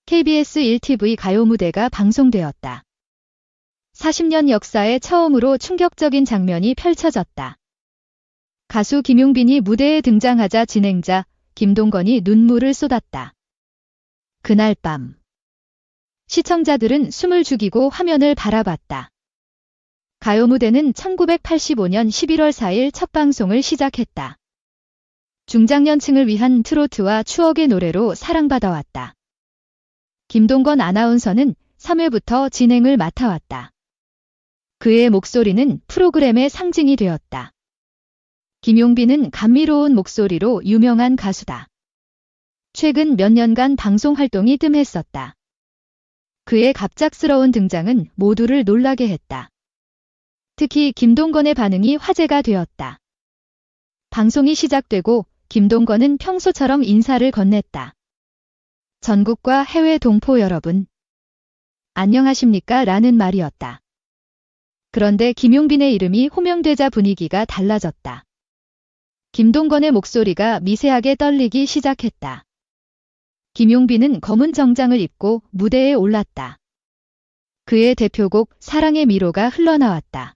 KBS 1TV 가요 무대가 방송되었다. 40년 역사에 처음으로 충격적인 장면이 펼쳐졌다. 가수 김용빈이 무대에 등장하자 진행자 김동건이 눈물을 쏟았다. 그날 밤 시청자들은 숨을 죽이고 화면을 바라봤다. 가요 무대는 1985년 11월 4일 첫 방송을 시작했다. 중장년층을 위한 트로트와 추억의 노래로 사랑받아왔다. 김동건 아나운서는 3회부터 진행을 맡아왔다. 그의 목소리는 프로그램의 상징이 되었다. 김용빈은 감미로운 목소리로 유명한 가수다. 최근 몇 년간 방송 활동이 뜸했었다. 그의 갑작스러운 등장은 모두를 놀라게 했다. 특히 김동건의 반응이 화제가 되었다. 방송이 시작되고 김동건은 평소처럼 인사를 건넸다. 전국과 해외 동포 여러분, 안녕하십니까? 라는 말이었다. 그런데 김용빈의 이름이 호명되자 분위기가 달라졌다. 김동건의 목소리가 미세하게 떨리기 시작했다. 김용빈은 검은 정장을 입고 무대에 올랐다. 그의 대표곡 사랑의 미로가 흘러나왔다.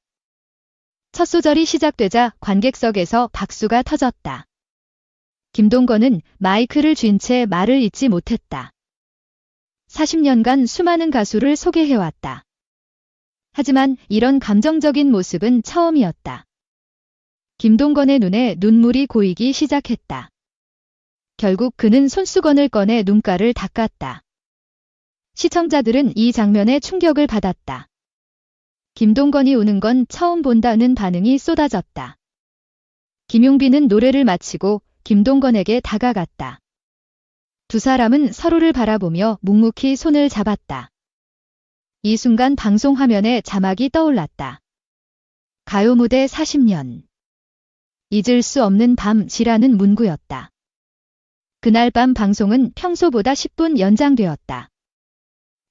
첫 소절이 시작되자 관객석에서 박수가 터졌다. 김동건은 마이크를 쥔 채 말을 잇지 못했다. 40년간 수많은 가수를 소개해왔다. 하지만 이런 감정적인 모습은 처음이었다. 김동건의 눈에 눈물이 고이기 시작했다. 결국 그는 손수건을 꺼내 눈가를 닦았다. 시청자들은 이 장면에 충격을 받았다. 김동건이 우는 건 처음 본다는 반응이 쏟아졌다. 김용빈은 노래를 마치고 김동건에게 다가갔다. 두 사람은 서로를 바라보며 묵묵히 손을 잡았다. 이 순간 방송 화면에 자막이 떠올랐다. 가요 무대 40년. 잊을 수 없는 밤이라는 문구였다. 그날 밤 방송은 평소보다 10분 연장되었다.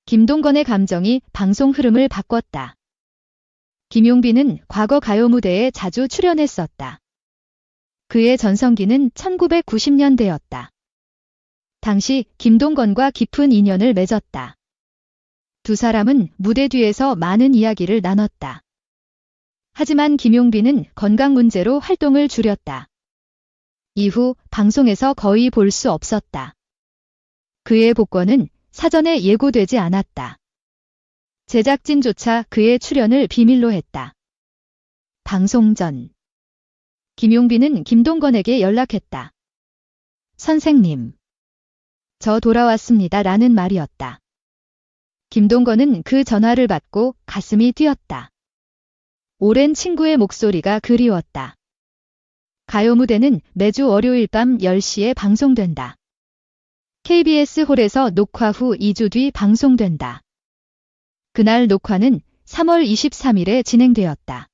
김동건의 감정이 방송 흐름을 바꿨다. 김용빈은 과거 가요 무대에 자주 출연했었다. 그의 전성기는 1990년대였다. 당시 김동건과 깊은 인연을 맺었다. 두 사람은 무대 뒤에서 많은 이야기를 나눴다. 하지만 김용빈은 건강 문제로 활동을 줄였다. 이후 방송에서 거의 볼 수 없었다. 그의 복권은 사전에 예고되지 않았다. 제작진조차 그의 출연을 비밀로 했다. 방송 전 김용빈은 김동건에게 연락했다. 선생님, 저 돌아왔습니다. 라는 말이었다. 김동건은 그 전화를 받고 가슴이 뛰었다. 오랜 친구의 목소리가 그리웠다. 가요 무대는 매주 월요일 밤 10시에 방송된다. KBS 홀에서 녹화 후 2주 뒤 방송된다. 그날 녹화는 3월 23일에 진행되었다.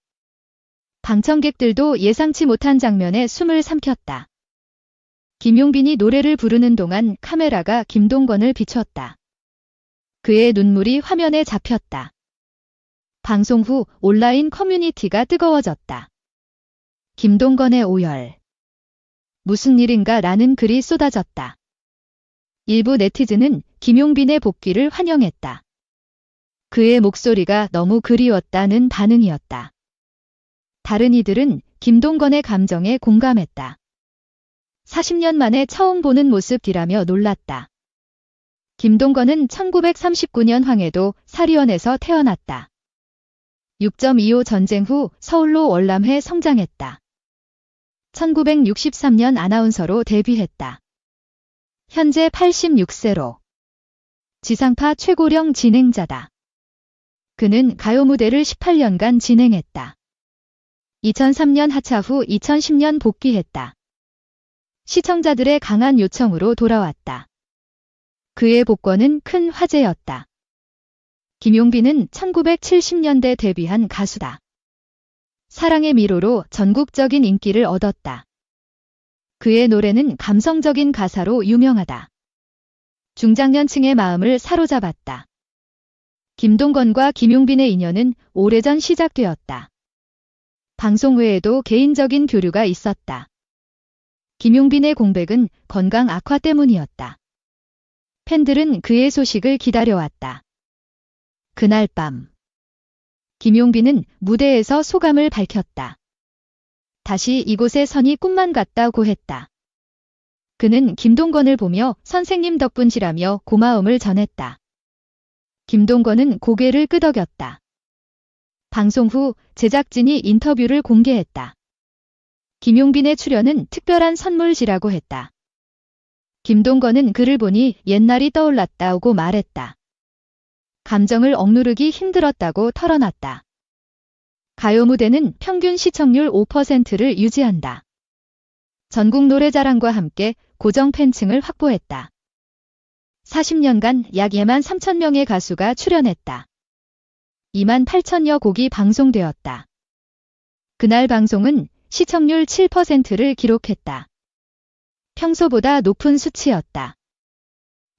방청객들도 예상치 못한 장면에 숨을 삼켰다. 김용빈이 노래를 부르는 동안 카메라가 김동건을 비췄다. 그의 눈물이 화면에 잡혔다. 방송 후 온라인 커뮤니티가 뜨거워졌다. 김동건의 오열. 무슨 일인가 라는 글이 쏟아졌다. 일부 네티즌은 김용빈의 복귀를 환영했다. 그의 목소리가 너무 그리웠다는 반응이었다. 다른 이들은 김동건의 감정에 공감했다. 40년 만에 처음 보는 모습이라며 놀랐다. 김동건은 1939년 황해도 사리원에서 태어났다. 6.25 전쟁 후 서울로 월남해 성장했다. 1963년 아나운서로 데뷔했다. 현재 86세로 지상파 최고령 진행자다. 그는 가요 무대를 18년간 진행했다. 2003년 하차 후 2010년 복귀했다. 시청자들의 강한 요청으로 돌아왔다. 그의 복권은 큰 화제였다. 김용빈은 1970년대 데뷔한 가수다. 사랑의 미로로 전국적인 인기를 얻었다. 그의 노래는 감성적인 가사로 유명하다. 중장년층의 마음을 사로잡았다. 김동건과 김용빈의 인연은 오래전 시작되었다. 방송 외에도 개인적인 교류가 있었다. 김용빈의 공백은 건강 악화 때문이었다. 팬들은 그의 소식을 기다려왔다. 그날 밤, 김용빈은 무대에서 소감을 밝혔다. 다시 이곳에 서니 꿈만 같다고 했다. 그는 김동건을 보며 선생님 덕분이라며 고마움을 전했다. 김동건은 고개를 끄덕였다. 방송 후 제작진이 인터뷰를 공개했다. 김용빈의 출연은 특별한 선물이라고 했다. 김동건은 그를 보니 옛날이 떠올랐다고 말했다. 감정을 억누르기 힘들었다고 털어놨다. 가요 무대는 평균 시청률 5%를 유지한다. 전국 노래자랑과 함께 고정 팬층을 확보했다. 40년간 약 2만 3천 명의 가수가 출연했다. 2만 8천여 곡이 방송되었다. 그날 방송은 시청률 7%를 기록했다. 평소보다 높은 수치였다.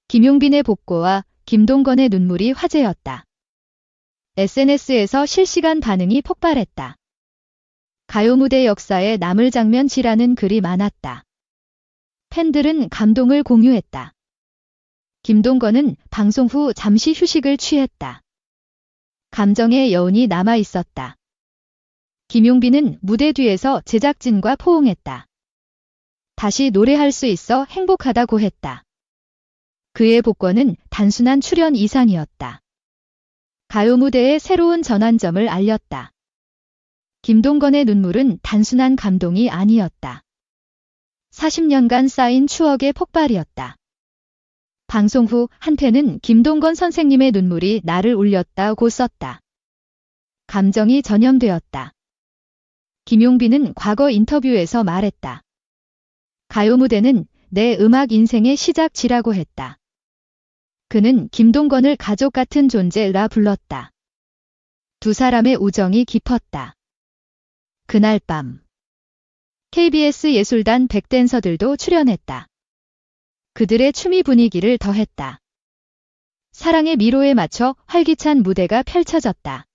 김용빈의 복고와 김동건의 눈물이 화제였다. SNS에서 실시간 반응이 폭발했다. 가요 무대 역사에 남을 장면이라는 글이 많았다. 팬들은 감동을 공유했다. 김동건은 방송 후 잠시 휴식을 취했다. 감정의 여운이 남아 있었다. 김용빈은 무대 뒤에서 제작진과 포옹했다. 다시 노래할 수 있어 행복하다고 했다. 그의 복권은 단순한 출연 이상이었다. 가요 무대의 새로운 전환점을 알렸다. 김동건의 눈물은 단순한 감동이 아니었다. 40년간 쌓인 추억의 폭발이었다. 방송 후 한 팬은 김동건 선생님의 눈물이 나를 울렸다고 썼다. 감정이 전염되었다. 김용빈은 과거 인터뷰에서 말했다. 가요 무대는 내 음악 인생의 시작지라고 했다. 그는 김동건을 가족 같은 존재라 불렀다. 두 사람의 우정이 깊었다. 그날 밤, KBS 예술단 백댄서들도 출연했다. 그들의 춤이 분위기를 더했다. 사랑의 미로에 맞춰 활기찬 무대가 펼쳐졌다.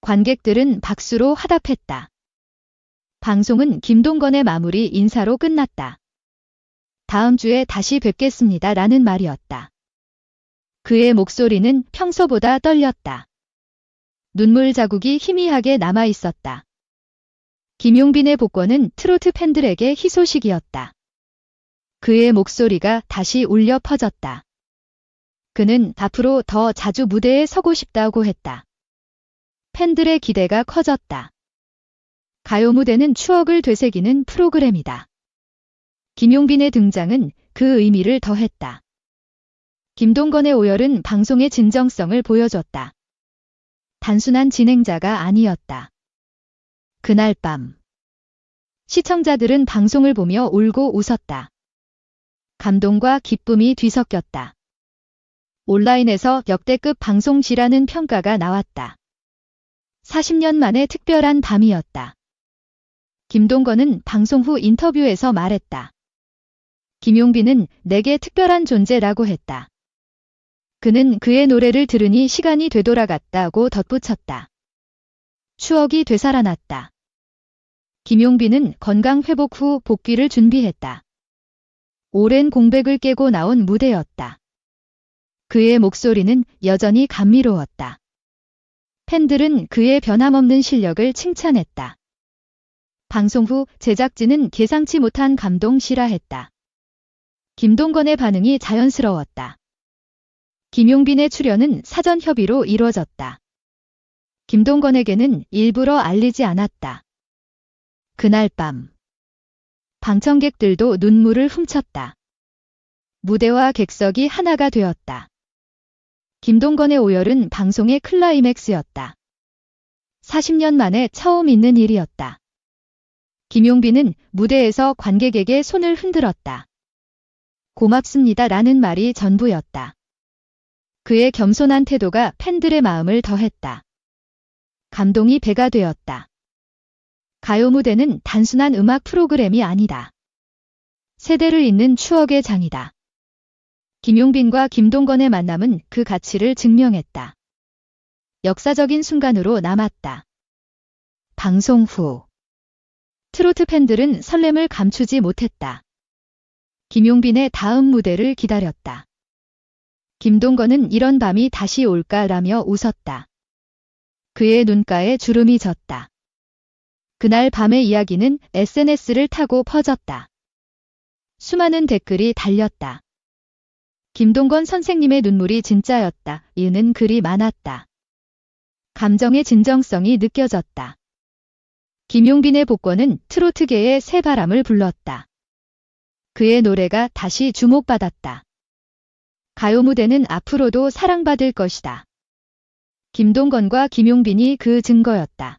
관객들은 박수로 화답했다. 방송은 김동건의 마무리 인사로 끝났다. 다음 주에 다시 뵙겠습니다 라는 말이었다. 그의 목소리는 평소보다 떨렸다. 눈물 자국이 희미하게 남아 있었다. 김용빈의 복권은 트로트 팬들에게 희소식이었다. 그의 목소리가 다시 울려 퍼졌다. 그는 앞으로 더 자주 무대에 서고 싶다고 했다. 팬들의 기대가 커졌다. 가요 무대는 추억을 되새기는 프로그램이다. 김용빈의 등장은 그 의미를 더했다. 김동건의 오열은 방송의 진정성을 보여줬다. 단순한 진행자가 아니었다. 그날 밤, 시청자들은 방송을 보며 울고 웃었다. 감동과 기쁨이 뒤섞였다. 온라인에서 역대급 방송지라는 평가가 나왔다. 40년 만에 특별한 밤이었다. 김동건은 방송 후 인터뷰에서 말했다. 김용빈은 내게 특별한 존재라고 했다. 그는 그의 노래를 들으니 시간이 되돌아갔다고 덧붙였다. 추억이 되살아났다. 김용빈은 건강 회복 후 복귀를 준비했다. 오랜 공백을 깨고 나온 무대였다. 그의 목소리는 여전히 감미로웠다. 팬들은 그의 변함없는 실력을 칭찬했다. 방송 후 제작진은 예상치 못한 감동이라 했다. 김동건의 반응이 자연스러웠다. 김용빈의 출연은 사전 협의로 이루어졌다. 김동건에게는 일부러 알리지 않았다. 그날 밤, 방청객들도 눈물을 훔쳤다. 무대와 객석이 하나가 되었다. 김동건의 오열은 방송의 클라이맥스였다. 40년 만에 처음 있는 일이었다. 김용빈은 무대에서 관객에게 손을 흔들었다. 고맙습니다 라는 말이 전부였다. 그의 겸손한 태도가 팬들의 마음을 더했다. 감동이 배가 되었다. 가요 무대는 단순한 음악 프로그램이 아니다. 세대를 잇는 추억의 장이다. 김용빈과 김동건의 만남은 그 가치를 증명했다. 역사적인 순간으로 남았다. 방송 후, 트로트 팬들은 설렘을 감추지 못했다. 김용빈의 다음 무대를 기다렸다. 김동건은 이런 밤이 다시 올까라며 웃었다. 그의 눈가에 주름이 졌다. 그날 밤의 이야기는 SNS를 타고 퍼졌다. 수많은 댓글이 달렸다. 김동건 선생님의 눈물이 진짜였다. 이유는 글이 많았다. 감정의 진정성이 느껴졌다. 김용빈의 복권은 트로트계의 새바람을 불렀다. 그의 노래가 다시 주목받았다. 가요 무대는 앞으로도 사랑받을 것이다. 김동건과 김용빈이 그 증거였다.